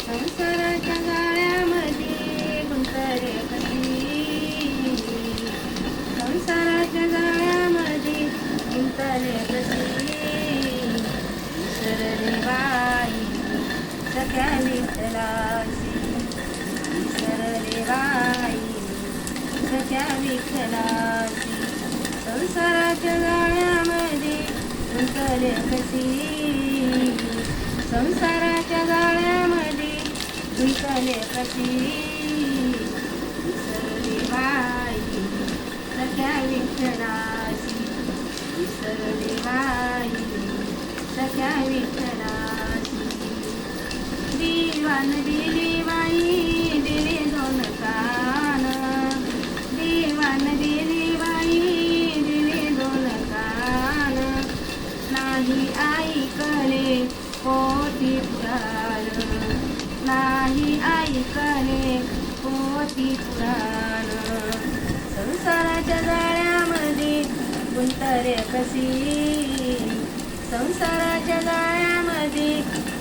संसाराच्या जाळ्यामध्ये गुंतले कशी, संसाराच्या जाळ्यामध्ये गुंतले कशी. विसरले बाई सख्या विठ्ठलाची, विसरले बाई सख्या विठ्ठलाची. संसाराच्या जाळ्यामध्ये गुंतले कशी, संसाराच्या जाळ्यामध्ये गुंतले कशी. विसरले बाई सख्या विठ्ठलाची, विसरले बाई सख्या विठ्ठलाची. देवान दिली बाई दिले दोन कान, देवान दिली बाई दिले दोन कान. नाही ऐकले पोटी पुराण, नाही ऐकले पोटी पुराण. संसाराच्या जाळ्यामध्ये गुंतले कशी, संसाराच्या जाळ्यामध्ये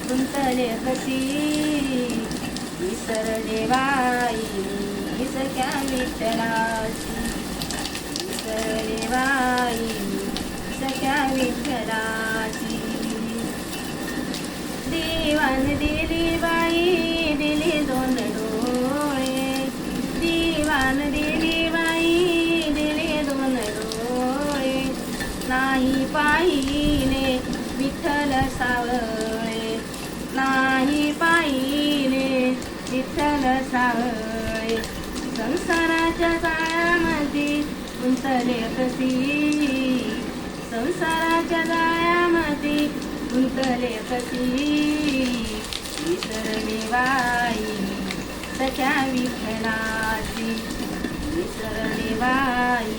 गुंतले कशी. विसरले बाई सख्या विठ्ठलाची, विसरले बाई सख्या विठ्ठलाची. देवान दिली बाई दिली दोन डोळे, देवान दिली बाई दिले दोन डोळे. नाही पाहिले विठ्ठल सावळे, नाही पाहिले विठ्ठल सावळे. संसाराच्या जाळ्यामध्ये गुंतले कशी, संसाराच्या जाळ्यामध्ये गुंतले कशी. विसरले बाई सख्या विठ्ठलाची, विसरले बाई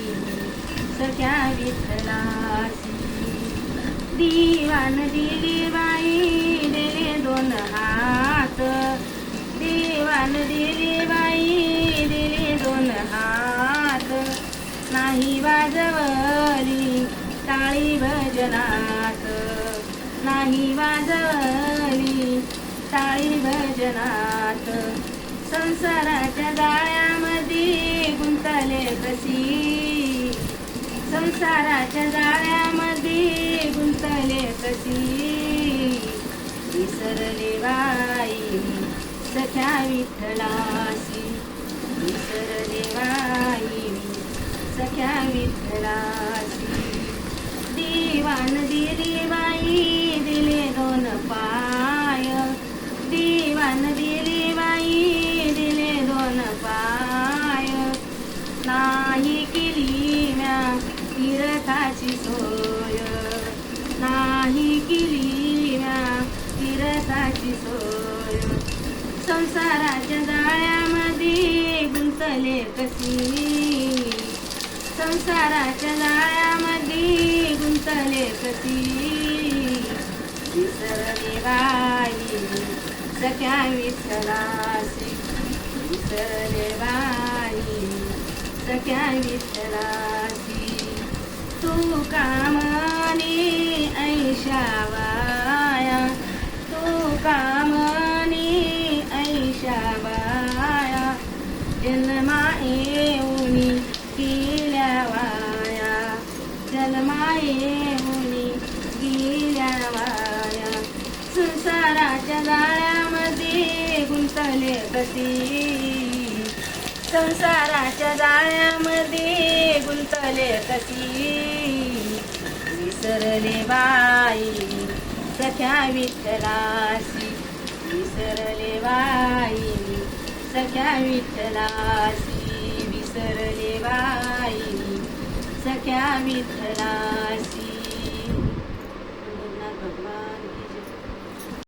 सख्या विठ्ठलाची. देवान दिली बाई दिले दोन हात, देवान दिली बाई दिले दोन हात. नाही वाजवली टाळी भजनात, नाही वाजवली टाळी भजनात. संसाराच्या जाळ्यामध्ये गुंतले कशी, संसाराच्या जाळ्यामध्ये गुंतले कशी. विसरले बाई सख्या विठ्ठलाची, विसरले बाई सख्या विठ्ठलाची. देवान दिली बाई दिले दोन पाय, देवान दिली बाई दिले दोन पाय. नाही केली म्या तीर्थाची सोय, नाही केली म्या तीर्थाची सोय. संसाराच्या जाळ्यामध्ये गुंतले कशी, संसाराच्या जाळ्यामध्ये गुंतले कशी. विसरले बाई सख्या विठ्ठलाची, विसरले बाई सख्या विठ्ठलाची. तू कामनी ऐशावाया, तू कामनी ऐशावाया. जन्मा येऊनी गेल्या वाया, जन्मा येऊनी गेल्या वाया. संसाराच्या जाळ्यामध्ये गुंतले कशी, संसाराच्या जाळ्यामध्ये गुंतले कशी. विसरले बाई सख्या विठ्ठलाची, विसरले बाई सख्या विठ्ठलाची, विसरले बाई सख्या विठ्ठलाची.